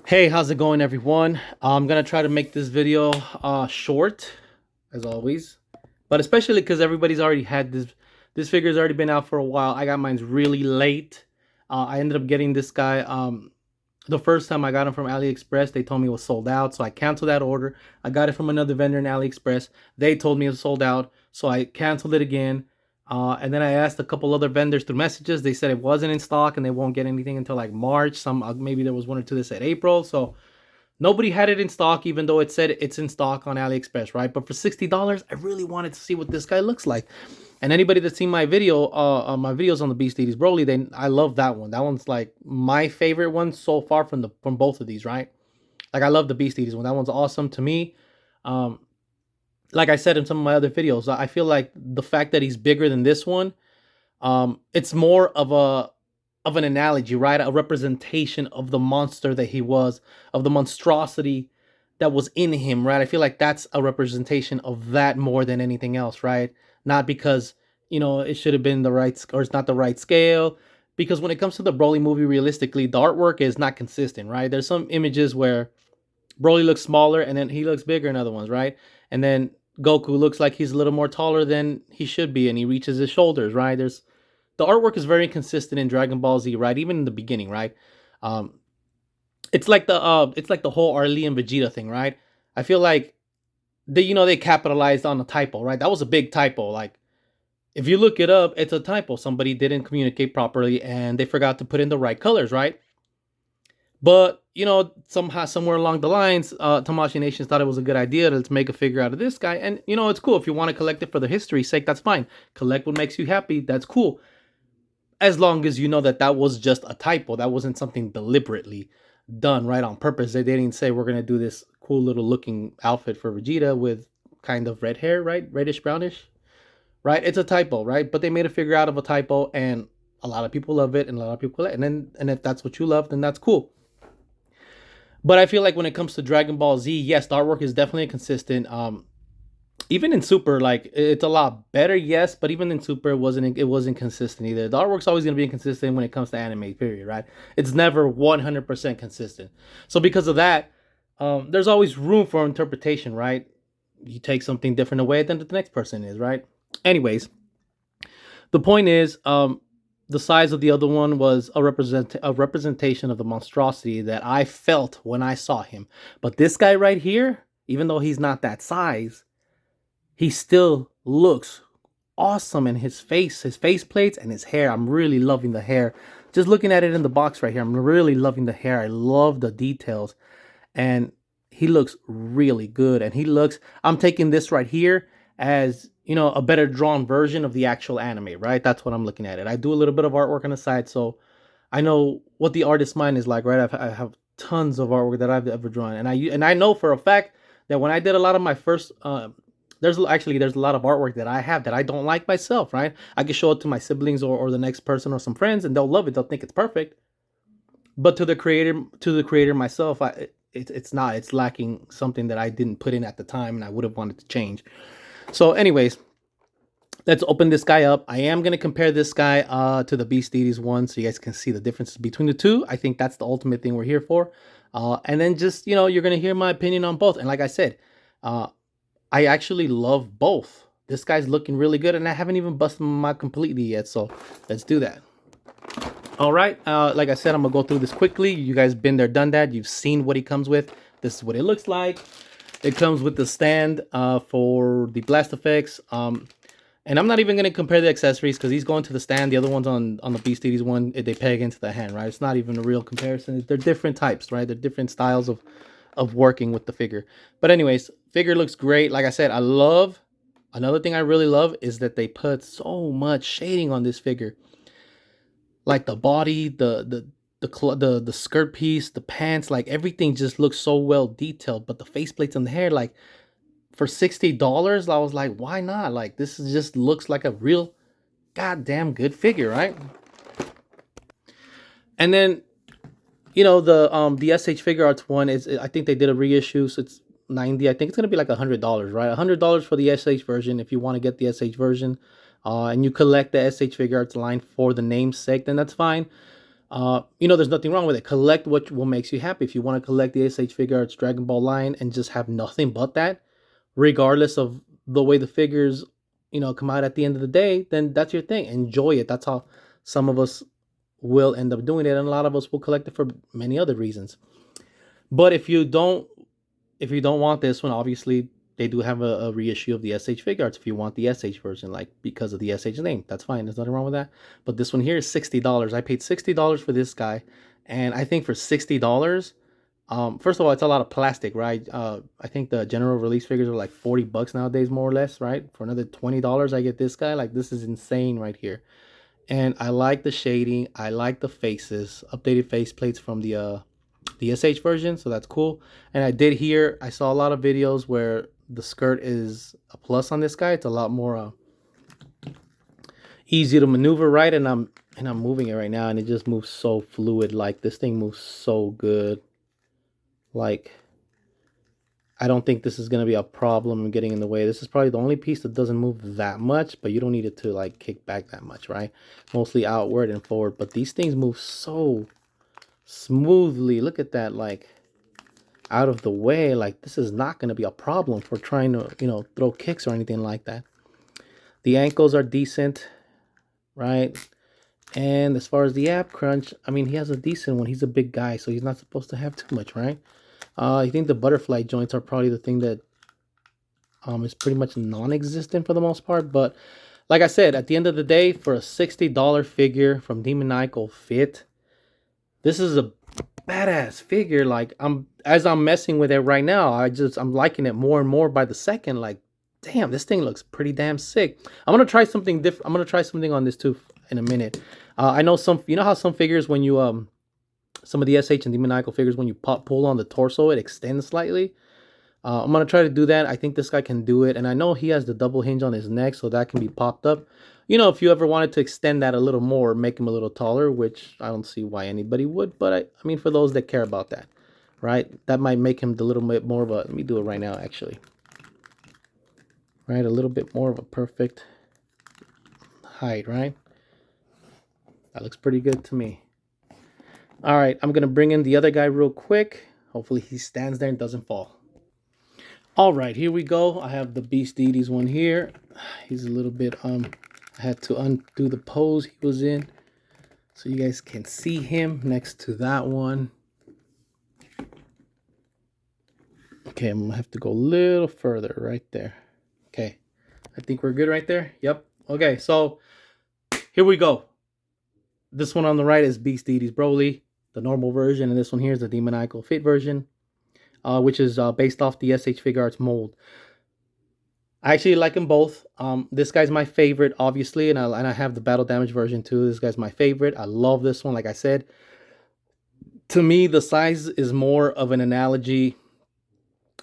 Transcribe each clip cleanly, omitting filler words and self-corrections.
Hey, how's it going, everyone? I'm gonna try to make this video short, as always, but especially because everybody's already had this. This figure's already been out for a while. I got mine's really late. I ended up getting this guy. The first time I got him from AliExpress, they told me it was sold out, so I canceled that order. I got it from another vendor in AliExpress. They told me it was sold out, so I canceled it again. And then I asked a couple other vendors through messages. They said it wasn't in stock and they won't get anything until like March. Some maybe there was one or two that said April. So nobody had it in stock, even though it said it's in stock on AliExpress, right? But for $60, I really wanted to see what this guy looks like. And anybody that's seen my video, my videos on the Deities Broly, I love that one. That one's like my favorite one so far from both of these, right? Like I love the Deities one. That one's awesome to me. Um, like I said in some of my other videos, I feel like the fact that he's bigger than this one, it's more of an analogy, right? A representation of the monster that he was, of the monstrosity that was in him, right? I feel like that's a representation of that more than anything else, right? Not because, it should have been the right, or it's not the right scale. Because when it comes to the Broly movie, realistically, the artwork is not consistent, right? There's some images where Broly looks smaller and then he looks bigger in other ones, right? And then Goku looks like he's a little more taller than he should be and he reaches his shoulders, right? The artwork is very consistent in Dragon Ball Z, right? Even in the beginning, right? Um, it's like the whole Arlie and Vegeta thing, right? I feel like they capitalized on a typo, right? That was a big typo. Like if you look it up, it's a typo. Somebody didn't communicate properly and they forgot to put in the right colors, right? But somehow, somewhere along the lines, Tamashii Nations thought it was a good idea to make a figure out of this guy, and it's cool if you want to collect it for the history's sake. That's fine. Collect what makes you happy. That's cool, as long as you know that that was just a typo. That wasn't something deliberately done right on purpose. They didn't say we're gonna do this cool little looking outfit for Vegeta with kind of red hair, right? Reddish brownish, right? It's a typo, right? But they made a figure out of a typo, and a lot of people love it, and a lot of people, and if that's what you love, then that's cool. But I feel like when it comes to Dragon Ball Z, yes, the artwork is definitely consistent. Even in Super, like it's a lot better, yes, but even in Super, it wasn't consistent either. The artwork's always gonna be inconsistent when it comes to anime, period, right? It's never 100% consistent. So because of that, there's always room for interpretation, right? You take something different away than the next person is, right? Anyways, the point is, the size of the other one was a representation of the monstrosity that I felt when I saw him. But this guy right here, even though he's not that size, he still looks awesome in his face plates and his hair. I'm really loving the hair. Just looking at it in the box right here, I'm really loving the hair. I love the details. And he looks really good. And I'm taking this right here as, a better drawn version of the actual anime, right? That's what I'm looking at it. I do a little bit of artwork on the side, so I know what the artist's mind is like, right? I have tons of artwork that I've ever drawn, and I know for a fact that when I did a lot of my first, there's a lot of artwork that I have that I don't like myself, right? I can show it to my siblings or the next person or some friends, and they'll love it. They'll think it's perfect. But to the creator myself, it's not. It's lacking something that I didn't put in at the time, and I would have wanted to change. So, anyways, let's open this guy up. I am going to compare this guy to the Beast Deities one so you guys can see the differences between the two. I think that's the ultimate thing we're here for. And then just, you're going to hear my opinion on both. And like I said, I actually love both. This guy's looking really good, and I haven't even busted him out completely yet. So let's do that. All right. Like I said, I'm going to go through this quickly. You guys been there, done that. You've seen what he comes with. This is what it looks like. It comes with the stand for the blast effects. And I'm not even going to compare the accessories because he's going to the stand. The other one's on the Beast Deities one, they peg into the hand, right? It's not even a real comparison. They're different types, right? They're different styles of working with the figure. But anyways, figure looks great. Like I said, another thing I really love is that they put so much shading on this figure. Like the body, the skirt piece, the pants, like everything just looks so well detailed. But the faceplates and the hair, like for $60, I was like, why not? Like just looks like a real goddamn good figure, right? And then the SH Figure Arts one is, I think they did a reissue, so it's 90. I think it's gonna be like $100, right? $100 for the SH version if you want to get the SH version, and you collect the SH Figure Arts line for the namesake, then that's fine. You know, there's nothing wrong with it. Collect what makes you happy. If you want to collect the SH Figure Arts Dragon Ball line and just have nothing but that, regardless of the way the figures, you know, come out at the end of the day, then that's your thing. Enjoy it. That's how some of us will end up doing it, and a lot of us will collect it for many other reasons. But if you don't want this one, obviously they do have a reissue of the SH Figure Arts if you want the SH version, like because of the SH name. That's fine. There's nothing wrong with that. But this one here is $60. I paid $60 for this guy, and I think for $60, first of all, it's a lot of plastic, right? I think the general release figures are like 40 bucks nowadays, more or less, right? For another $20, I get this guy. Like, this is insane right here. And I like the shading. I like the faces, updated face plates from the SH version, so that's cool. And I saw a lot of videos where the skirt is a plus on this guy. It's a lot more easy to maneuver, right? And I'm moving it right now, and it just moves so fluid. Like, this thing moves so good. Like, I don't think this is going to be a problem getting in the way. This is probably the only piece that doesn't move that much, but you don't need it to like kick back that much, right? Mostly outward and forward, but these things move so smoothly. Look at that, like out of the way. Like, this is not going to be a problem for trying to, you know, throw kicks or anything like that. The ankles are decent, right? And as far as the ab crunch, I mean, he has a decent one. He's a big guy, so he's not supposed to have too much, right? I think the butterfly joints are probably the thing that is pretty much non-existent for the most part. But like I said, at the end of the day, for a $60 figure from Demoniacal Fit, this is a badass figure. Like, as I'm messing with it right now, I'm liking it more and more by the second. Like, damn, this thing looks pretty damn sick. I'm gonna try something different. I'm gonna try something on this too in a minute. I know you know how some figures, when you some of the SH and Demoniacal figures, when you pull on the torso, it extends slightly. I'm going to try to do that. I think this guy can do it. And I know he has the double hinge on his neck, so that can be popped up. You know, if you ever wanted to extend that a little more, make him a little taller, which I don't see why anybody would. But I mean, for those that care about that, right? That might make him a little bit more of a, let me do it right now, actually. Right, a little bit more of a perfect height, right? That looks pretty good to me. All right, I'm going to bring in the other guy real quick. Hopefully he stands there and doesn't fall. All right, here we go. I have the Beast Deities one here. He's a little bit, I had to undo the pose he was in so you guys can see him next to that one. Okay, I'm gonna have to go a little further right there. Okay, I think we're good right there. Yep. Okay, so here we go. This one on the right is Beast Deities Broly, the normal version, and this one here is the Demoniacal Fit version, which is based off the SH Figure Arts mold. I actually like them both. This guy's my favorite, obviously, and I have the Battle Damage version too. This guy's my favorite. I love this one. Like I said, to me, the size is more of an analogy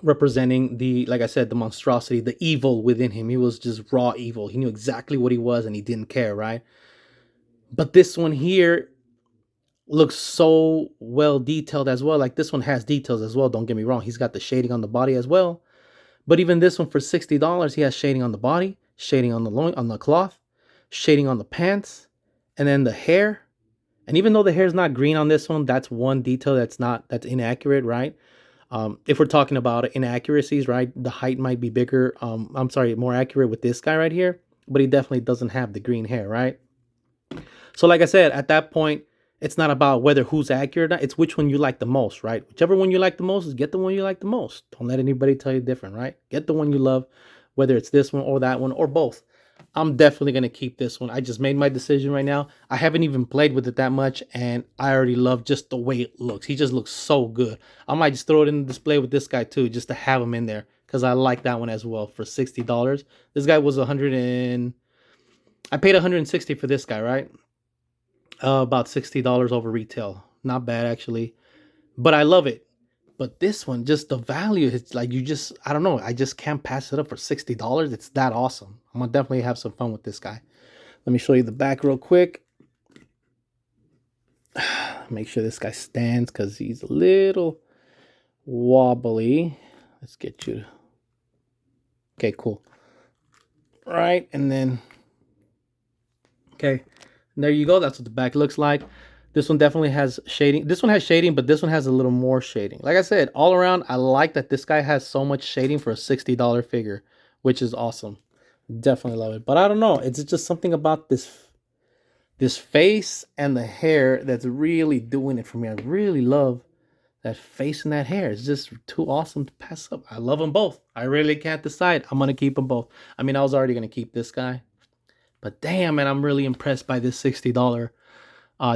representing the, like I said, the monstrosity, the evil within him. He was just raw evil. He knew exactly what he was, and he didn't care, right? But this one here looks so well detailed as well. Like, this one has details as well, don't get me wrong. He's got the shading on the body as well. But even this one for $60, he has shading on the body, shading on the loin, on the cloth, shading on the pants, and then the hair. And even though the hair is not green on this one, that's one detail that's inaccurate, right? If we're talking about inaccuracies, right, the height might be bigger. I'm sorry, more accurate with this guy right here, but he definitely doesn't have the green hair, right? So like I said, at that point, it's not about whether who's accurate or not. It's which one you like the most, right? Whichever one you like the most, is get the one you like the most. Don't let anybody tell you different, right? Get the one you love, whether it's this one or that one or both. I'm definitely going to keep this one. I just made my decision right now. I haven't even played with it that much, and I already love just the way it looks. He just looks so good. I might just throw it in the display with this guy too, just to have him in there, because I like that one as well for $60. This guy was I paid $160 for this guy, right? About $60 over retail. Not bad, actually. But I love it. But this one, just the value, it's like I don't know. I just can't pass it up for $60. It's that awesome. I'm going to definitely have some fun with this guy. Let me show you the back real quick. Make sure this guy stands because he's a little wobbly. Let's get you. Okay, cool. Right, and then... Okay, and there you go. That's what the back looks like. This one definitely has shading. This one has shading, but this one has a little more shading. Like I said, all around, I like that this guy has so much shading for a $60 figure, which is awesome. Definitely love it. But I don't know. It's just something about this face and the hair that's really doing it for me. I really love that face and that hair. It's just too awesome to pass up. I love them both. I really can't decide. I'm going to keep them both. I mean, I was already going to keep this guy. But damn, man, I'm really impressed by this $60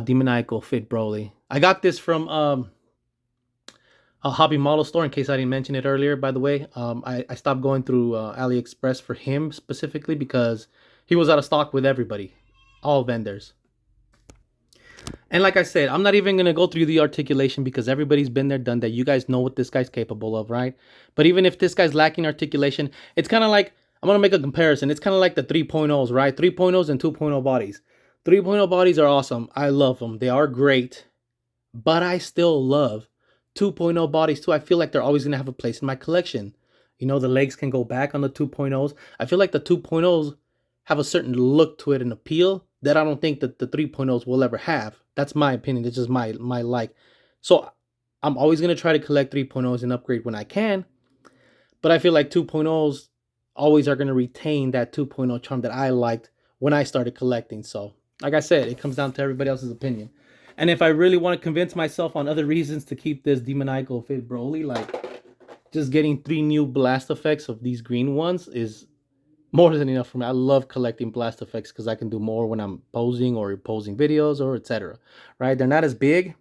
Demoniacal Fit Broly. I got this from a hobby model store, in case I didn't mention it earlier, by the way. I stopped going through AliExpress for him specifically because he was out of stock with everybody, all vendors. And like I said, I'm not even going to go through the articulation because everybody's been there, done that. You guys know what this guy's capable of, right? But even if this guy's lacking articulation, it's kind of like, I'm going to make a comparison. It's kind of like the 3.0s, right? 3.0s and 2.0 bodies. 3.0 bodies are awesome. I love them. They are great. But I still love 2.0 bodies too. I feel like they're always going to have a place in my collection. You know, the legs can go back on the 2.0s. I feel like the 2.0s have a certain look to it and appeal that I don't think that the 3.0s will ever have. That's my opinion. It's just my like. So I'm always going to try to collect 3.0s and upgrade when I can. But I feel like 2.0s always are going to retain that 2.0 charm that I liked when I started collecting. So like I said, it comes down to everybody else's opinion. And if I really want to convince myself on other reasons to keep this Demoniacal Fit Broly, like just getting 3 new blast effects of these green ones is more than enough for me. I love collecting blast effects because I can do more when I'm posing or posing videos or etc. Right? They're not as big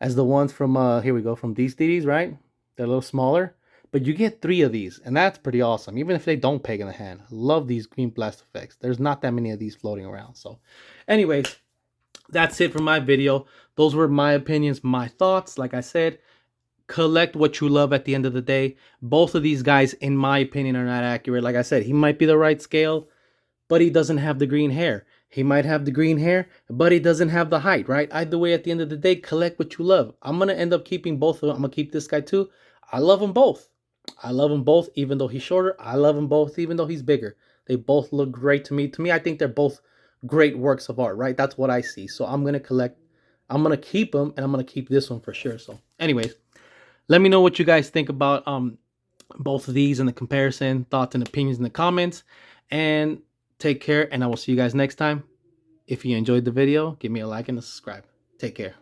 as the ones from here we go, from these Deities, right? They're a little smaller, but you get 3 of these, and that's pretty awesome. Even if they don't peg in the hand, I love these green blast effects. There's not that many of these floating around. So, anyways, that's it for my video. Those were my opinions, my thoughts. Like I said, collect what you love at the end of the day. Both of these guys, in my opinion, are not accurate. Like I said, he might be the right scale, but he doesn't have the green hair. He might have the green hair, but he doesn't have the height, right? Either way, at the end of the day, collect what you love. I'm going to end up keeping both of them. I'm going to keep this guy too. I love them both. I love them both, even though he's shorter. I love them both, even though he's bigger. They both look great to me. To me, I think they're both great works of art, right? That's what I see. So I'm going to collect. I'm going to keep them, and I'm going to keep this one for sure. So anyways, let me know what you guys think about both of these and the comparison, thoughts and opinions in the comments. And take care, and I will see you guys next time. If you enjoyed the video, give me a like and a subscribe. Take care.